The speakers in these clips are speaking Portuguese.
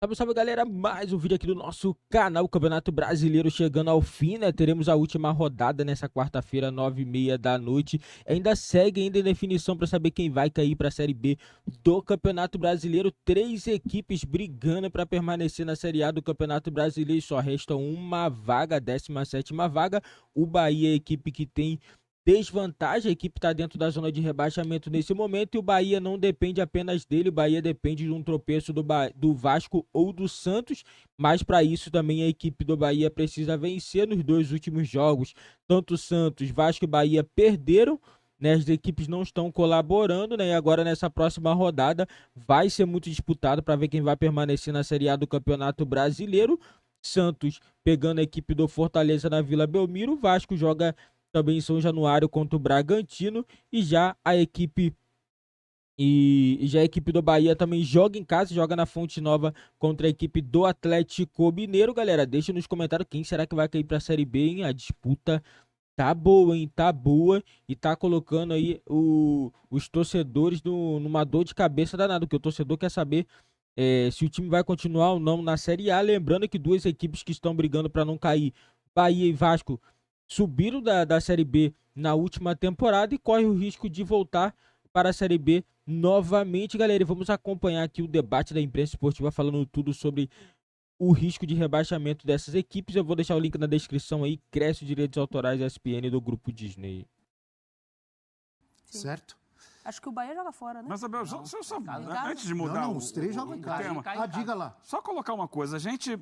Salve, salve, galera, mais um vídeo aqui do nosso canal, Campeonato Brasileiro chegando ao fim, né? Teremos a última rodada nessa quarta-feira, 9h30 da noite. Ainda segue em definição para saber quem vai cair para a Série B do Campeonato Brasileiro. 3 equipes brigando para permanecer na Série A do Campeonato Brasileiro e só resta uma vaga, a 17ª vaga. O Bahia é a equipe que tem desvantagem, a equipe está dentro da zona de rebaixamento nesse momento e o Bahia não depende apenas dele, o Bahia depende de um tropeço do Vasco ou do Santos, mas para isso também a equipe do Bahia precisa vencer nos 2 últimos jogos. Tanto Santos, Vasco e Bahia perderam, né? As equipes não estão colaborando, né? E agora nessa próxima rodada vai ser muito disputado para ver quem vai permanecer na Série A do Campeonato Brasileiro. Santos pegando a equipe do Fortaleza na Vila Belmiro, Vasco joga também em São Januário contra o Bragantino e já a equipe do Bahia também joga em casa, joga na Fonte Nova contra a equipe do Atlético Mineiro. Galera, deixa nos comentários quem será que vai cair para a Série B, hein? A disputa tá boa, hein? Tá boa e tá colocando aí os torcedores numa dor de cabeça danada, porque o torcedor quer saber se o time vai continuar ou não na Série A. Lembrando que 2 equipes que estão brigando para não cair, Bahia e Vasco, subiram da Série B na última temporada e corre o risco de voltar para a Série B novamente, galera. E vamos acompanhar aqui o debate da imprensa esportiva falando tudo sobre o risco de rebaixamento dessas equipes. Eu vou deixar o link na descrição aí. Cresce direitos autorais ESPN do Grupo Disney. Sim. Certo? Acho que o Bahia joga fora, né? Mas, Abel, só, antes de mudar Não, os 3 jogam em casa. tema, Diga lá. só colocar uma coisa. A gente,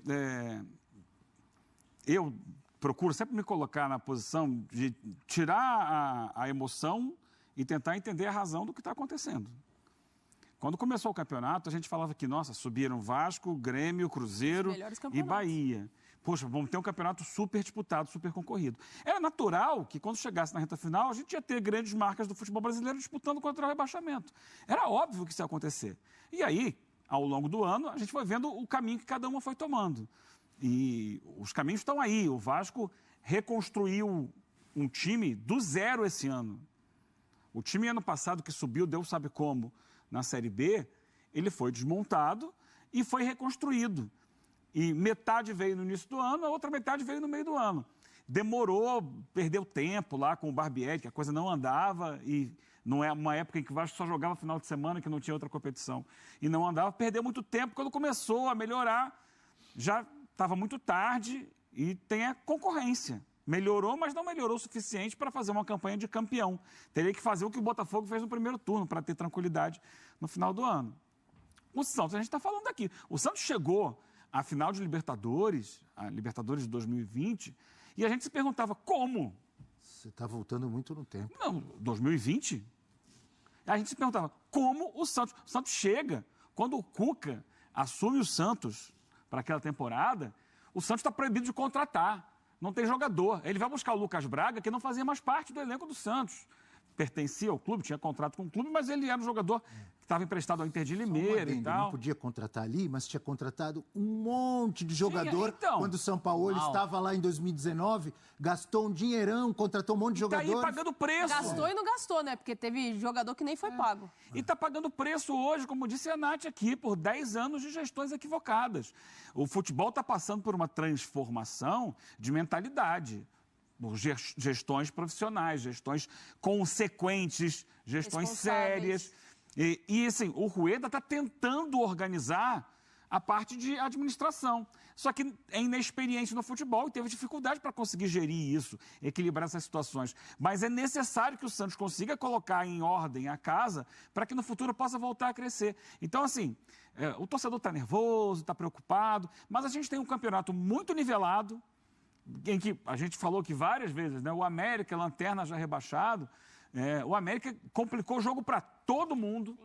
eu procuro sempre me colocar na posição de tirar a emoção e tentar entender a razão do que está acontecendo. Quando começou o campeonato, a gente falava que, nossa, subiram Vasco, Grêmio, Cruzeiro e Bahia. Poxa, vamos ter um campeonato super disputado, super concorrido. Era natural que, quando chegasse na reta final, a gente ia ter grandes marcas do futebol brasileiro disputando contra o rebaixamento. Era óbvio que isso ia acontecer. E aí, ao longo do ano, a gente foi vendo o caminho que cada uma foi tomando. E os caminhos estão aí. O Vasco reconstruiu um time do zero esse ano. O time ano passado que subiu, Deus sabe como, na Série B, ele foi desmontado e foi reconstruído. E metade veio no início do ano, a outra metade veio no meio do ano. Demorou, perdeu tempo lá com o Barbieri, que a coisa não andava e não é uma época em que o Vasco só jogava final de semana, que não tinha outra competição. E não andava, perdeu muito tempo. Quando começou a melhorar, já estava muito tarde e tem a concorrência. Melhorou, mas não melhorou o suficiente para fazer uma campanha de campeão. Teria que fazer o que o Botafogo fez no primeiro turno, para ter tranquilidade no final do ano. O Santos, a gente está falando aqui. O Santos chegou à final de Libertadores, a Libertadores de 2020, e a gente se perguntava como. Você está voltando muito no tempo. Não, 2020? A gente se perguntava como o Santos chega. Quando o Cuca assume o Santos para aquela temporada, o Santos está proibido de contratar. Não tem jogador. Ele vai buscar o Lucas Braga, que não fazia mais parte do elenco do Santos. Pertencia ao clube, tinha contrato com o clube, mas ele era um jogador que estava emprestado ao Inter de Limeira e tal. Não podia contratar ali, mas tinha contratado um monte de jogador. Quando o São Paulo estava lá em 2019, gastou um dinheirão, contratou um monte de jogadores. Está aí pagando preço. Gastou e não gastou, né? Porque teve jogador que nem foi pago. E está pagando preço hoje, como disse a Nath aqui, por 10 anos de gestões equivocadas. O futebol está passando por uma transformação de mentalidade. Gestões profissionais, gestões consequentes, gestões sérias. E assim, o Rueda está tentando organizar a parte de administração. Só que é inexperiente no futebol e teve dificuldade para conseguir gerir isso, equilibrar essas situações. Mas é necessário que o Santos consiga colocar em ordem a casa para que no futuro possa voltar a crescer. Então, assim, o torcedor está nervoso, está preocupado, mas a gente tem um campeonato muito nivelado, em que a gente falou que várias vezes, né, o América, lanterna já rebaixado, o América complicou o jogo para todo mundo,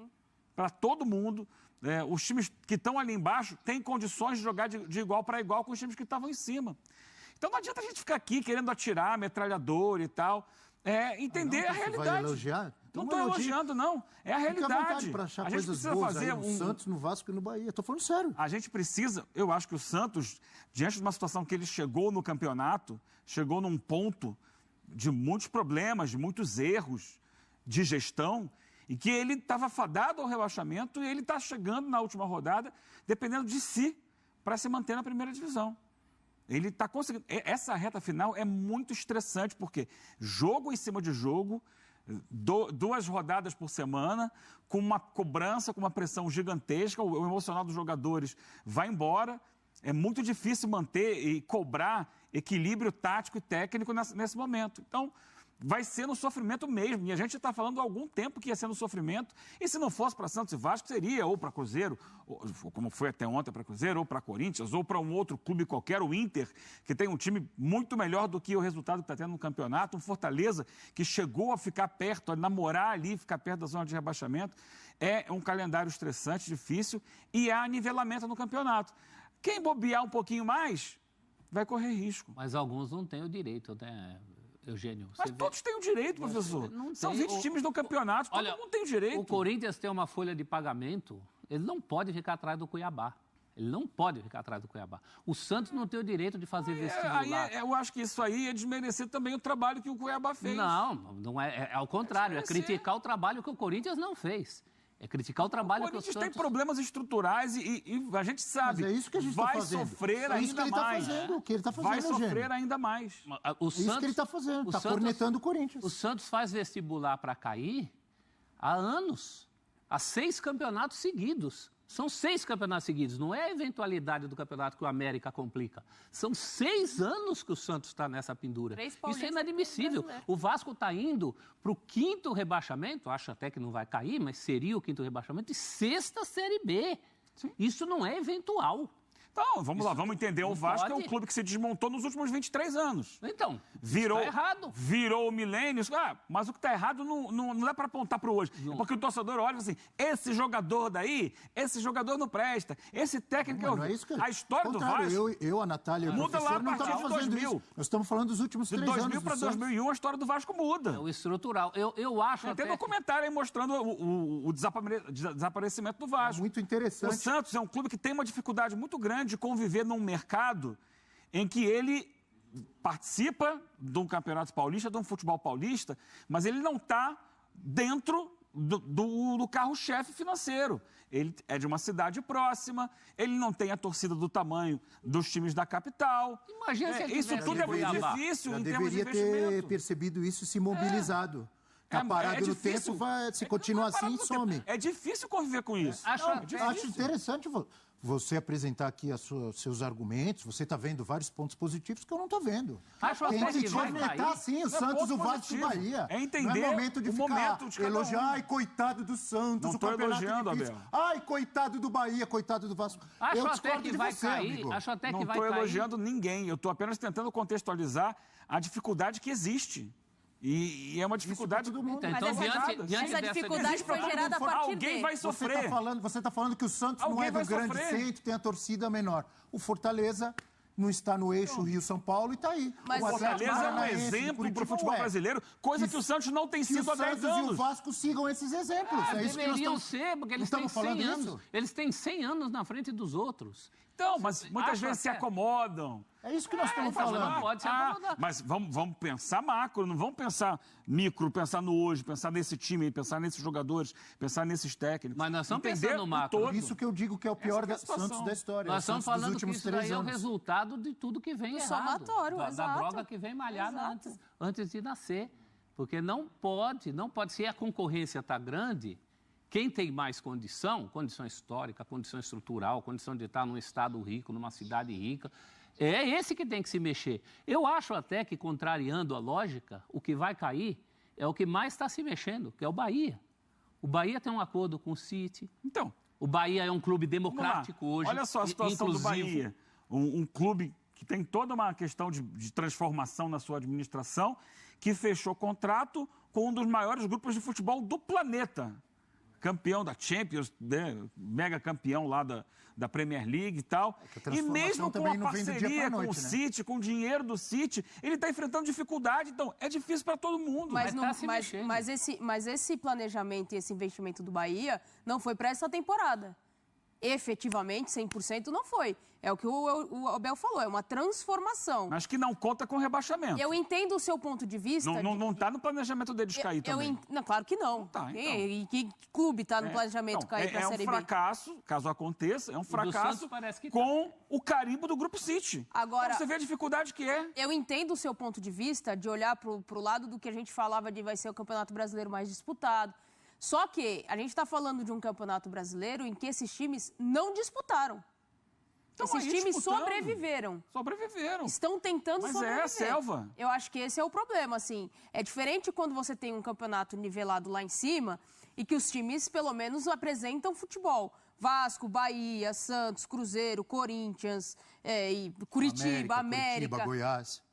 os times que estão ali embaixo têm condições de jogar de igual para igual com os times que estavam em cima. Então não adianta a gente ficar aqui querendo atirar metralhador e tal, entender a realidade. Vai elogiar? Não estou elogiando, não. É a realidade. Fica à vontade para achar coisas boas fazer aí no Santos, no Vasco e no Bahia. Estou falando sério. A gente precisa, eu acho que o Santos, diante de uma situação que ele chegou no campeonato, chegou num ponto de muitos problemas, de muitos erros de gestão, e que ele estava fadado ao rebaixamento e ele está chegando na última rodada, dependendo de si, para se manter na primeira divisão. Ele está conseguindo. Essa reta final é muito estressante, porque jogo em cima de jogo, 2 rodadas por semana, com uma cobrança, com uma pressão gigantesca, o emocional dos jogadores vai embora. É muito difícil manter e cobrar equilíbrio tático e técnico nesse momento. Então, vai ser no sofrimento mesmo. E a gente está falando há algum tempo que ia ser no sofrimento. E se não fosse para Santos e Vasco, seria ou para Cruzeiro, ou, como foi até ontem para Cruzeiro, ou para Corinthians, ou para um outro clube qualquer, o Inter, que tem um time muito melhor do que o resultado que está tendo no campeonato. Um Fortaleza que chegou a ficar perto, a namorar ali, ficar perto da zona de rebaixamento. É um calendário estressante, difícil, e há nivelamento no campeonato. Quem bobear um pouquinho mais, vai correr risco. Mas alguns não têm o direito, né, Eugênio? Mas todos têm o direito, professor. São 20 times no campeonato, todo mundo tem o direito. O Corinthians tem uma folha de pagamento, ele não pode ficar atrás do Cuiabá. Ele não pode ficar atrás do Cuiabá. O Santos não tem o direito de fazer vestibular. Eu acho que isso aí é desmerecer também o trabalho que o Cuiabá fez. Não é ao contrário, é criticar o trabalho que o Corinthians não fez. É criticar o trabalho que o Santos... O Corinthians tem problemas estruturais e a gente sabe. Mas é isso que a gente vai tá fazendo. Sofrer ainda mais. O que ele está fazendo, vai sofrer ainda mais. O Santos, isso que ele está fazendo, está cornetando o Corinthians. O Santos faz vestibular para cair há anos, há 6 campeonatos seguidos. São 6 campeonatos seguidos, não é a eventualidade do campeonato que o América complica. São 6 anos que o Santos está nessa pendura. Isso é inadmissível. O Vasco está indo para o 5º rebaixamento, acho até que não vai cair, mas seria o 5º rebaixamento, e 6ª Série B. Sim. Isso não é eventual. Então, vamos lá, vamos entender. O Vasco é um clube que se desmontou nos últimos 23 anos. Então, virou tá errado. Virou o milênio. Mas o que está errado não dá para apontar para o hoje. É porque o torcedor olha assim, esse jogador daí, esse jogador não presta, esse técnico... Não é isso que... A história do Vasco... a Natália e o muda lá a não partir de 2000. Isso. Nós estamos falando dos últimos 3 anos. De 2000 para 2001, a história do Vasco muda. É o estrutural. Eu acho até... Tem documentário aí mostrando o desaparecimento do Vasco. É muito interessante. O Santos é um clube que tem uma dificuldade muito grande de conviver num mercado em que ele participa de um campeonato paulista, de um futebol paulista, mas ele não está dentro do carro-chefe financeiro. Ele é de uma cidade próxima, ele não tem a torcida do tamanho dos times da capital. Imagina se ele isso tudo é muito difícil em termos de investimento. Deveria ter percebido isso e se mobilizado. Está parado no tempo, se continuar assim, some. É difícil conviver com isso. Acho interessante você apresentar aqui seus argumentos. Você está vendo vários pontos positivos que eu não estou vendo. Acho até que vai cair. Sim, o Santos, o Vasco e o Bahia. É entender não é momento de ficar elogiar. Ai, coitado do Santos, não estou elogiando, Abel. Ai, coitado do Bahia, coitado do Vasco. Acho até que vai cair. Acho até que vai cair. Não estou elogiando ninguém. Eu estou apenas tentando contextualizar a dificuldade que existe. E é uma dificuldade do mundo. Então, essa dificuldade foi gerada a partir alguém vai sofrer. Você está falando que o Santos não é do grande centro, tem a torcida menor. O Fortaleza não está no eixo Rio-São Paulo e está aí. Mas o Fortaleza é um exemplo para o futebol brasileiro, coisa que o Santos não tem sido há 10 anos. E o Vasco sigam esses exemplos. Deveriam ser, porque eles têm 100 anos. Eles têm 100 anos na frente dos outros. Então, mas muitas vezes se acomodam. É isso que nós estamos falando. Não pode se acomodar. Mas vamos pensar macro, não vamos pensar micro, pensar no hoje, pensar nesse time, pensar nesses jogadores, pensar nesses técnicos. Mas nós estamos pensando no macro. Por isso que eu digo que é o pior Santos da história. Nós estamos falando que isso daí é o resultado de tudo que vem errado. Somatório, da droga que vem malhada antes de nascer. Porque não pode, se a concorrência está grande... Quem tem mais condição histórica, condição estrutural, condição de estar num estado rico, numa cidade rica, é esse que tem que se mexer. Eu acho até que, contrariando a lógica, o que vai cair é o que mais está se mexendo, que é o Bahia. O Bahia tem um acordo com o City. Então, o Bahia é um clube democrático hoje. Olha só a situação do Bahia. Um clube que tem toda uma questão de transformação na sua administração, que fechou contrato com um dos maiores grupos de futebol do planeta. Campeão da Champions, né? Mega campeão lá da Premier League e tal. E mesmo com a parceria com o City, com o dinheiro do City, ele está enfrentando dificuldade. Então, é difícil para todo mundo. Mas esse planejamento e esse investimento do Bahia não foi para essa temporada. efetivamente 100% não foi. É o que o Abel falou, é uma transformação. Mas que não conta com rebaixamento. Eu entendo o seu ponto de vista. Não está no planejamento deles cair também. Não, claro que não. Não tá, então. E que clube está no planejamento cair para a Série B? É um fracasso, caso aconteça, é um fracasso com o carimbo do Grupo City. Agora, então você vê a dificuldade que é. Eu entendo o seu ponto de vista de olhar para o lado do que a gente falava de vai ser o Campeonato Brasileiro mais disputado. Só que a gente está falando de um Campeonato Brasileiro em que esses times não disputaram. Esses times sobreviveram. Estão tentando sobreviver. Mas é a selva. Eu acho que esse é o problema, assim. É diferente quando você tem um campeonato nivelado lá em cima e que os times, pelo menos, apresentam futebol. Vasco, Bahia, Santos, Cruzeiro, Corinthians, Curitiba, América,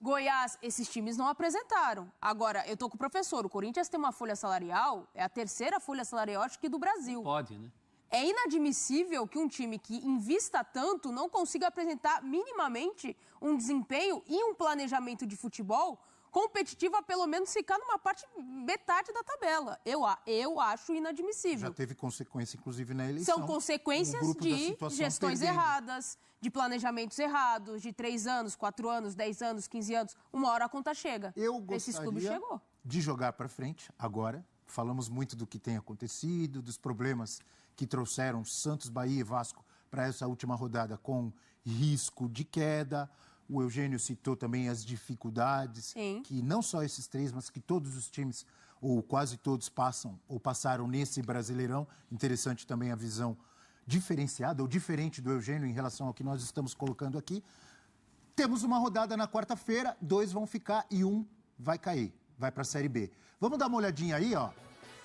Goiás. Esses times não apresentaram. Agora, eu tô com o professor. O Corinthians tem uma folha salarial, é a terceira folha salarial, acho que do Brasil. Pode, né? É inadmissível que um time que invista tanto não consiga apresentar minimamente um desempenho e um planejamento de futebol competitivo a pelo menos ficar numa metade da tabela. Eu acho inadmissível. Já teve consequência, inclusive, na eleição. São consequências de gestões erradas, de planejamentos errados, de 3 anos, 4 anos, 10 anos, 15 anos. Uma hora a conta chega. Eu gostaria de jogar para frente agora. Falamos muito do que tem acontecido, dos problemas que trouxeram Santos, Bahia e Vasco para essa última rodada com risco de queda. O Eugênio citou também as dificuldades que não só esses 3, mas que todos os times, ou quase todos, passam ou passaram nesse Brasileirão. Interessante também a visão diferenciada ou diferente do Eugênio em relação ao que nós estamos colocando aqui. Temos uma rodada na quarta-feira, 2 vão ficar e 1 vai cair, vai para a Série B. Vamos dar uma olhadinha aí, ó.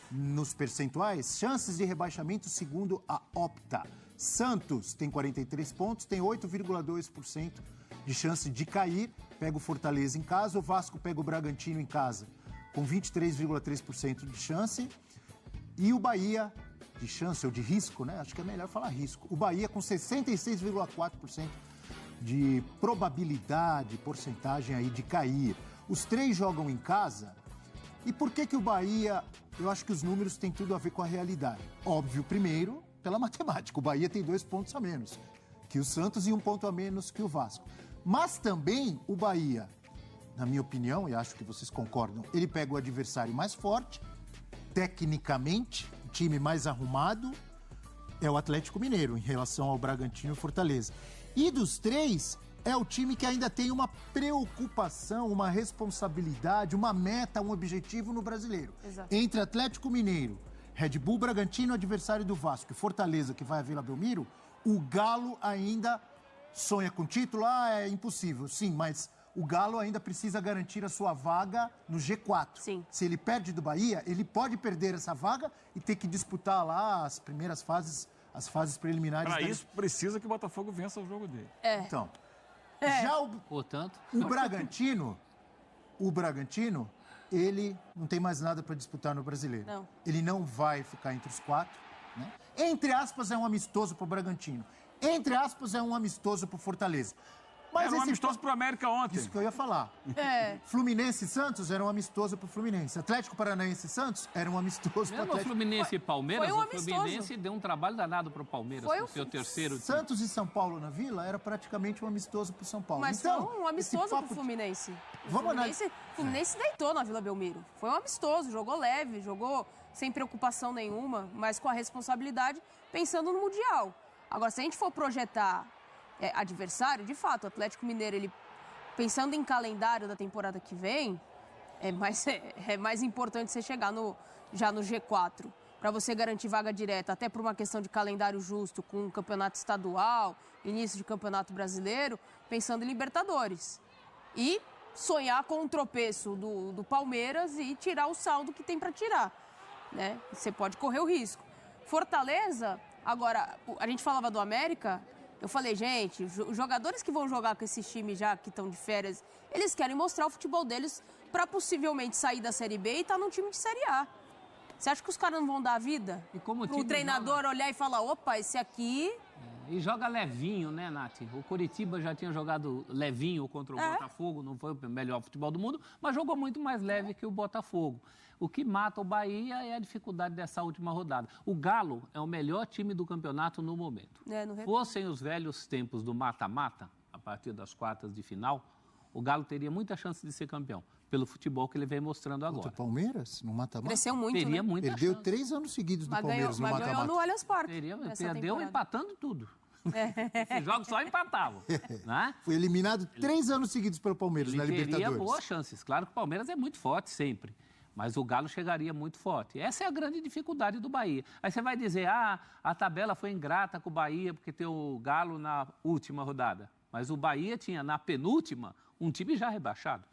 Nos percentuais, chances de rebaixamento segundo a Opta. Santos tem 43 pontos, tem 8,2% de chance de cair. Pega o Fortaleza em casa, o Vasco pega o Bragantino em casa, com 23,3% de chance. E o Bahia, de chance ou de risco, né? Acho que é melhor falar risco. O Bahia com 66,4% de probabilidade, porcentagem aí de cair. Os 3 jogam em casa. E por que o Bahia... Eu acho que os números têm tudo a ver com a realidade. Óbvio, primeiro, pela matemática. O Bahia tem 2 pontos a menos que o Santos e 1 ponto a menos que o Vasco. Mas também o Bahia, na minha opinião, e acho que vocês concordam, ele pega o adversário mais forte, tecnicamente, o time mais arrumado, é o Atlético Mineiro, em relação ao Bragantino e Fortaleza. E dos 3... é o time que ainda tem uma preocupação, uma responsabilidade, uma meta, um objetivo no Brasileiro. Exato. Entre Atlético Mineiro, Red Bull, Bragantino, adversário do Vasco, e Fortaleza, que vai a Vila Belmiro, o Galo ainda sonha com título? É impossível, sim, mas o Galo ainda precisa garantir a sua vaga no G4. Sim. Se ele perde do Bahia, ele pode perder essa vaga e ter que disputar lá as primeiras fases, as fases preliminares. Para isso, precisa que o Botafogo vença o jogo dele. Então... Já Portanto, o Bragantino, ele não tem mais nada para disputar no Brasileiro. Não. Ele não vai ficar entre os 4. Né? Entre aspas, é um amistoso para o Bragantino. Entre aspas, é um amistoso para o Fortaleza. Mas era um amistoso para o América ontem. Isso que eu ia falar. Fluminense e Santos era um amistoso para o Fluminense. Atlético Paranaense e Santos era um amistoso para o mesmo o Atlético. Fluminense e Palmeiras, foi um o Fluminense deu um trabalho danado para o Palmeiras, no seu terceiro time. Santos e São Paulo na Vila era praticamente um amistoso para o São Paulo. Mas então, foi um amistoso para o Fluminense. O Fluminense deitou na Vila Belmiro. Foi um amistoso, jogou leve, jogou sem preocupação nenhuma, mas com a responsabilidade pensando no Mundial. Agora, se a gente for projetar adversário, de fato, o Atlético Mineiro, ele pensando em calendário da temporada que vem, é mais importante você chegar já no G4, para você garantir vaga direta, até por uma questão de calendário justo, com um campeonato estadual, início de campeonato brasileiro, pensando em Libertadores. E sonhar com um tropeço do Palmeiras e tirar o saldo que tem para tirar. Né? Você pode correr o risco. Fortaleza, agora, a gente falava do América... Eu falei, gente, os jogadores que vão jogar com esses times já que estão de férias, eles querem mostrar o futebol deles para possivelmente sair da Série B e estar num time de Série A. Você acha que os caras não vão dar a vida? E como o treinador olhar e falar, opa, esse aqui E joga levinho, né, Nath? O Coritiba já tinha jogado levinho contra o Botafogo, não foi o melhor futebol do mundo, mas jogou muito mais leve que o Botafogo. O que mata o Bahia é a dificuldade dessa última rodada. O Galo é o melhor time do campeonato no momento. Fossem os velhos tempos do mata-mata, a partir das quartas de final, o Galo teria muita chance de ser campeão, pelo futebol que ele vem mostrando agora. O Palmeiras, no mata-mata? Cresceu muito, Teria muita Perdeu chance. 3 anos seguidos do Palmeiras no Mas ganhou mata-mata. no Allianz Parque. Perdeu empatando tudo. Esses jogos só empatavam. Né? Foi eliminado 3 anos seguidos pelo Palmeiras na Ele teria Libertadores. boas chances. Claro que o Palmeiras é muito forte sempre, mas o Galo chegaria muito forte. Essa é a grande dificuldade do Bahia. Aí você vai dizer, a tabela foi ingrata com o Bahia porque tem o Galo na última rodada. Mas o Bahia tinha na penúltima um time já rebaixado,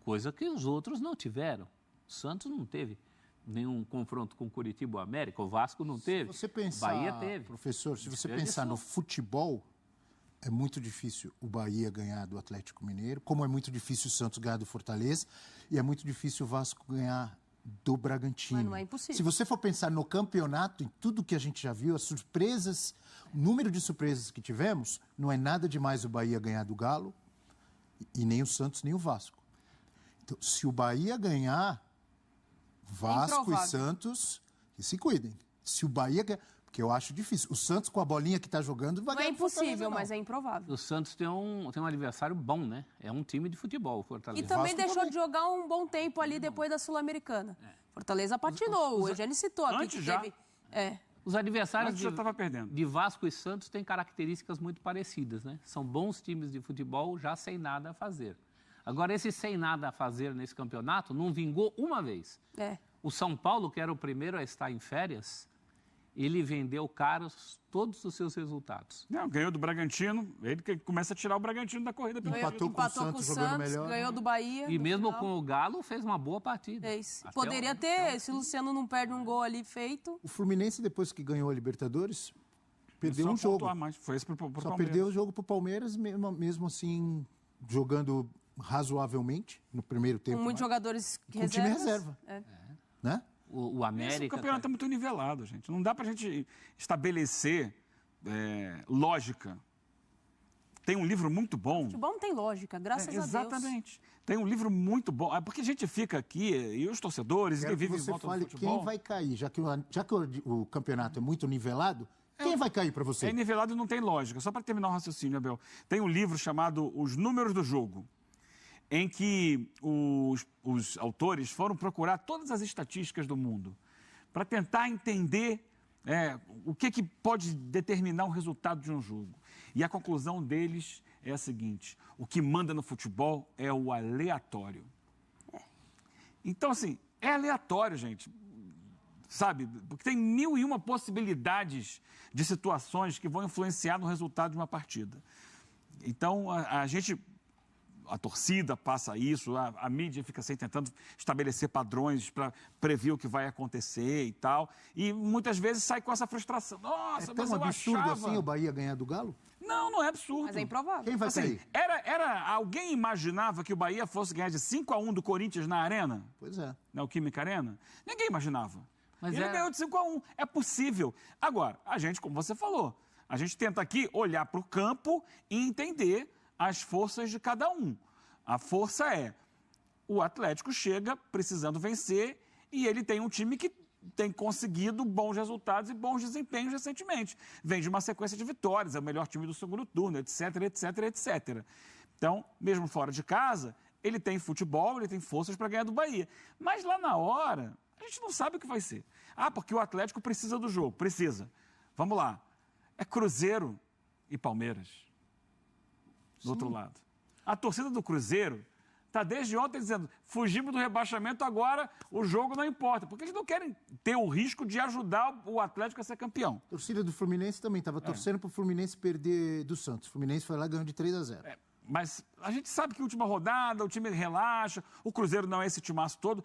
coisa que os outros não tiveram. O Santos não teve nenhum confronto com o Curitiba ou América, o Vasco não teve, Se você pensar, Bahia teve. Professor, se você pensar no futebol, é muito difícil o Bahia ganhar do Atlético Mineiro, como é muito difícil o Santos ganhar do Fortaleza, e é muito difícil o Vasco ganhar do Bragantino. Mas não é impossível. Se você for pensar no campeonato, em tudo que a gente já viu, as surpresas, o número de surpresas que tivemos, não é nada demais o Bahia ganhar do Galo, e nem o Santos, nem o Vasco. Então, se o Bahia ganhar, Vasco e Santos, que se cuidem. Se o Bahia ganhar, porque eu acho difícil. O Santos, com a bolinha que está jogando, vai Não é ganhar do Fortaleza, impossível, não. mas é improvável. O Santos tem um adversário bom, né? É um time de futebol, o Fortaleza. E também Vasco deixou também. de jogar um bom tempo ali depois da Sul-Americana. Fortaleza patinou, o Eugênio citou aqui Antes que já. teve... Os adversários Antes já estava perdendo. de Vasco e Santos têm características muito parecidas, né? São bons times de futebol já sem nada a fazer. Agora, esse sem nada a fazer nesse campeonato não vingou uma vez. O São Paulo, que era o primeiro a estar em férias, ele vendeu caros todos os seus resultados. Não, ganhou do Bragantino, ele que começa a tirar o Bragantino da corrida. Empatou com o Santos jogando melhor. Ganhou do Bahia. E no mesmo final. com o Galo, fez uma boa partida. É isso. Até Poderia ter, se o Luciano não perde um gol ali feito. O Fluminense, depois que ganhou a Libertadores, perdeu um jogo. Mais. Foi esse pro Só Palmeiras. perdeu o jogo para o Palmeiras, mesmo assim, jogando razoavelmente no primeiro tempo. Com muitos jogadores com time reserva. Né? O América... Esse campeonato é muito nivelado, gente. Não dá pra gente estabelecer lógica. Tem um livro muito bom. Futebol não tem lógica, graças a Deus. Exatamente. Tem um livro muito bom. Porque a gente fica aqui, e os torcedores, Quero e quem que vive em você volta do fale futebol... quem vai cair, já que o campeonato é muito nivelado, quem vai cair para você? É nivelado e não tem lógica. Só para terminar o raciocínio, Abel. Tem um livro chamado Os Números do Jogo, em que os autores foram procurar todas as estatísticas do mundo para tentar entender o que pode determinar o resultado de um jogo. E a conclusão deles é a seguinte: o que manda no futebol é o aleatório. Então, assim, é aleatório, gente. Sabe? Porque tem 1001 possibilidades de situações que vão influenciar no resultado de uma partida. Então, a torcida passa isso, a mídia fica assim, tentando estabelecer padrões para prever o que vai acontecer e tal. E muitas vezes sai com essa frustração. Nossa, É tão mas eu absurdo achava... assim o Bahia ganhar do Galo? Não é absurdo. Mas é improvável. Quem vai Assim, cair? alguém imaginava que o Bahia fosse ganhar de 5-1 do Corinthians na Arena? Pois é. Na Química Arena? Ninguém imaginava. Mas Ele ganhou de 5-1. É possível. Agora, a gente, como você falou, a gente tenta aqui olhar para o campo e entender as forças de cada um. A força é, o Atlético chega precisando vencer e ele tem um time que tem conseguido bons resultados e bons desempenhos recentemente. Vem de uma sequência de vitórias, é o melhor time do segundo turno, etc, etc, etc. Então, mesmo fora de casa, ele tem futebol, ele tem forças para ganhar do Bahia. Mas lá na hora, a gente não sabe o que vai ser. Porque o Atlético precisa do jogo. Precisa. Vamos lá. É Cruzeiro e Palmeiras. Do outro lado. A torcida do Cruzeiro está desde ontem dizendo: fugimos do rebaixamento, agora o jogo não importa. Porque eles não querem ter o risco de ajudar o Atlético a ser campeão. A torcida do Fluminense também estava torcendo para o Fluminense perder do Santos. O Fluminense foi lá e ganhou de 3-0. Mas a gente sabe que última rodada, o time relaxa, o Cruzeiro não é esse timaço todo.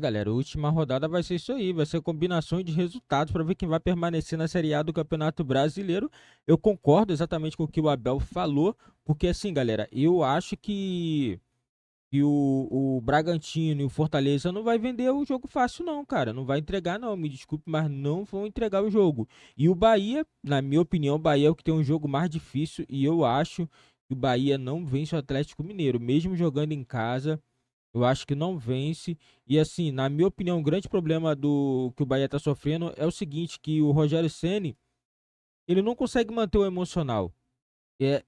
Galera, a última rodada vai ser isso aí, vai ser combinações de resultados para ver quem vai permanecer na Série A do Campeonato Brasileiro. Eu concordo exatamente com o que o Abel falou, porque assim, galera, eu acho que E o Bragantino e o Fortaleza não vai vender o jogo fácil não, cara. Não vai entregar não, me desculpe, mas não vão entregar o jogo. E o Bahia, na minha opinião, o Bahia é o que tem um jogo mais difícil e eu acho que o Bahia não vence o Atlético Mineiro, mesmo jogando em casa. Eu acho que não vence. E assim, na minha opinião, o grande problema do que o Bahia tá sofrendo é o seguinte, que o Rogério Ceni, ele não consegue manter o emocional.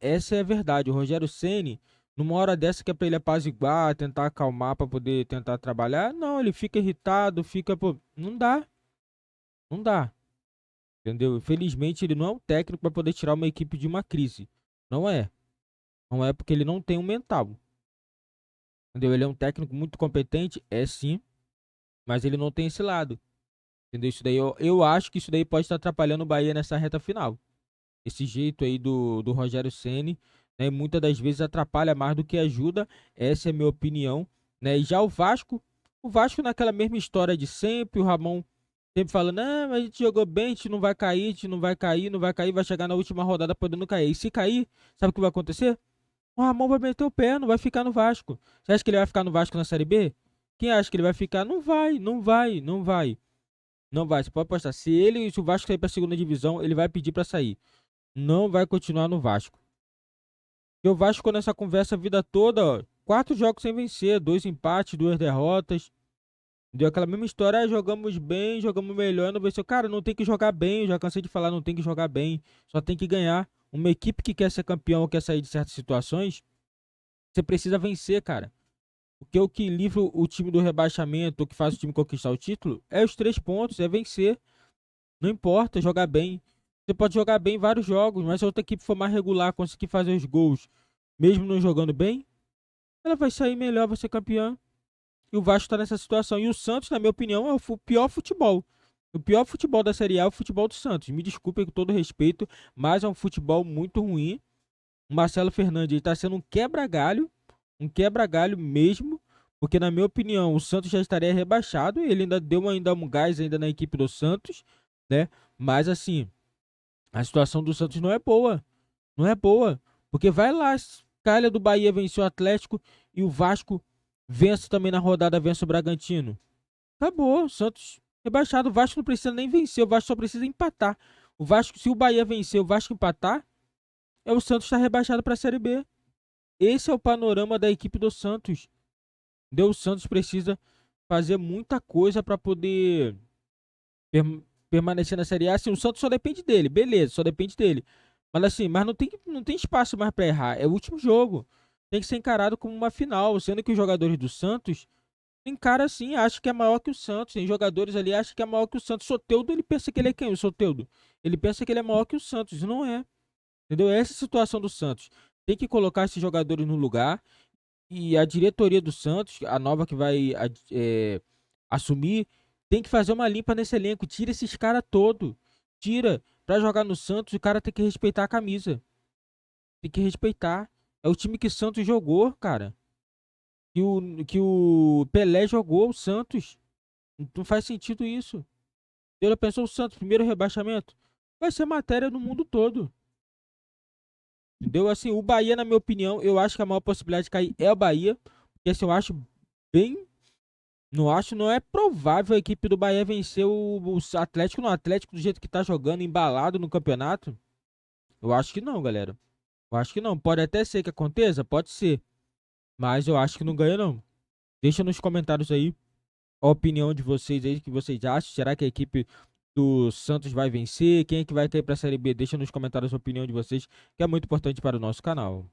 Essa é a verdade. O Rogério Ceni, numa hora dessa que é pra ele apaziguar, tentar acalmar pra poder tentar trabalhar, não, ele fica irritado, fica, pô, não dá, não dá. Entendeu? Infelizmente, ele não é um técnico pra poder tirar uma equipe de uma crise. Não é. Não é porque ele não tem um mental. Entendeu? Ele é um técnico muito competente, é sim, mas ele não tem esse lado. Entendeu? Isso daí, eu acho que isso daí pode estar atrapalhando o Bahia nessa reta final. Esse jeito aí do Rogério Ceni, né, muitas das vezes atrapalha mais do que ajuda. Essa é a minha opinião, né? E já o Vasco naquela mesma história de sempre, o Ramon sempre falando, não, mas a gente jogou bem, a gente não vai cair, a gente não vai cair, não vai cair, vai chegar na última rodada podendo cair. E se cair, sabe o que vai acontecer? O Ramon vai meter o pé, não vai ficar no Vasco. Você acha que ele vai ficar no Vasco na Série B? Quem acha que ele vai ficar? Não vai, não vai, não vai. Não vai, você pode apostar. Se o Vasco sair pra segunda divisão, ele vai pedir pra sair. Não vai continuar no Vasco. E o Vasco ficou nessa conversa a vida toda, ó, 4 jogos sem vencer, 2 empates, 2 derrotas. Deu aquela mesma história, jogamos bem, jogamos melhor, não venceu. Cara, não tem que jogar bem, eu já cansei de falar, não tem que jogar bem, só tem que ganhar. Uma equipe que quer ser campeão ou quer sair de certas situações, você precisa vencer, cara. Porque o que livra o time do rebaixamento, o que faz o time conquistar o título, é os 3 pontos, é vencer. Não importa jogar bem. Você pode jogar bem em vários jogos, mas se a outra equipe for mais regular, conseguir fazer os gols, mesmo não jogando bem, ela vai sair melhor, vai ser campeã. E o Vasco tá nessa situação. E o Santos, na minha opinião, é o pior futebol. O pior futebol da Série A é o futebol do Santos. Me desculpe com todo respeito, mas é um futebol muito ruim. O Marcelo Fernandes está sendo um quebra-galho mesmo, porque na minha opinião o Santos já estaria rebaixado. Ele ainda deu ainda um gás ainda na equipe do Santos, né? Mas assim, a situação do Santos não é boa. Não é boa. Porque vai lá, calha do Bahia venceu o Atlético e o Vasco vence também na rodada, vence o Bragantino. Acabou, o Santos rebaixado. O Vasco não precisa nem vencer, o Vasco só precisa empatar. O Vasco, se o Bahia vencer, o Vasco empatar, o Santos está rebaixado para a Série B. Esse é o panorama da equipe do Santos. O Santos precisa fazer muita coisa para poder permanecer na Série A. Assim, o Santos só depende dele, beleza, só depende dele. Mas assim, mas não tem espaço mais para errar. É o último jogo. Tem que ser encarado como uma final, sendo que os jogadores do Santos encara assim, acha que é maior que o Santos. Tem jogadores ali acham que é maior que o Santos. Soteldo, ele pensa que ele é quem? O Soteldo. Ele pensa que ele é maior que o Santos. Não é. Entendeu? Essa é a situação do Santos. Tem que colocar esses jogadores no lugar. E a diretoria do Santos, a nova que vai assumir, tem que fazer uma limpa nesse elenco. Tira esses caras todos. Tira. Pra jogar no Santos, o cara tem que respeitar a camisa. Tem que respeitar. É o time que o Santos jogou, cara. Que o Pelé jogou, o Santos. Não faz sentido isso. Ele pensou o Santos, primeiro rebaixamento. Vai ser matéria no mundo todo. Entendeu? Assim, o Bahia, na minha opinião, eu acho que a maior possibilidade de cair é o Bahia. Porque assim, eu acho bem... Não é provável a equipe do Bahia vencer o Atlético no Atlético do jeito que tá jogando, embalado no campeonato. Eu acho que não, galera. Eu acho que não. Pode até ser que aconteça, pode ser. Mas eu acho que não ganha, não. Deixa nos comentários aí a opinião de vocês aí, o que vocês acham. Será que a equipe do Santos vai vencer? Quem é que vai cair pra Série B? Deixa nos comentários a opinião de vocês, que é muito importante para o nosso canal.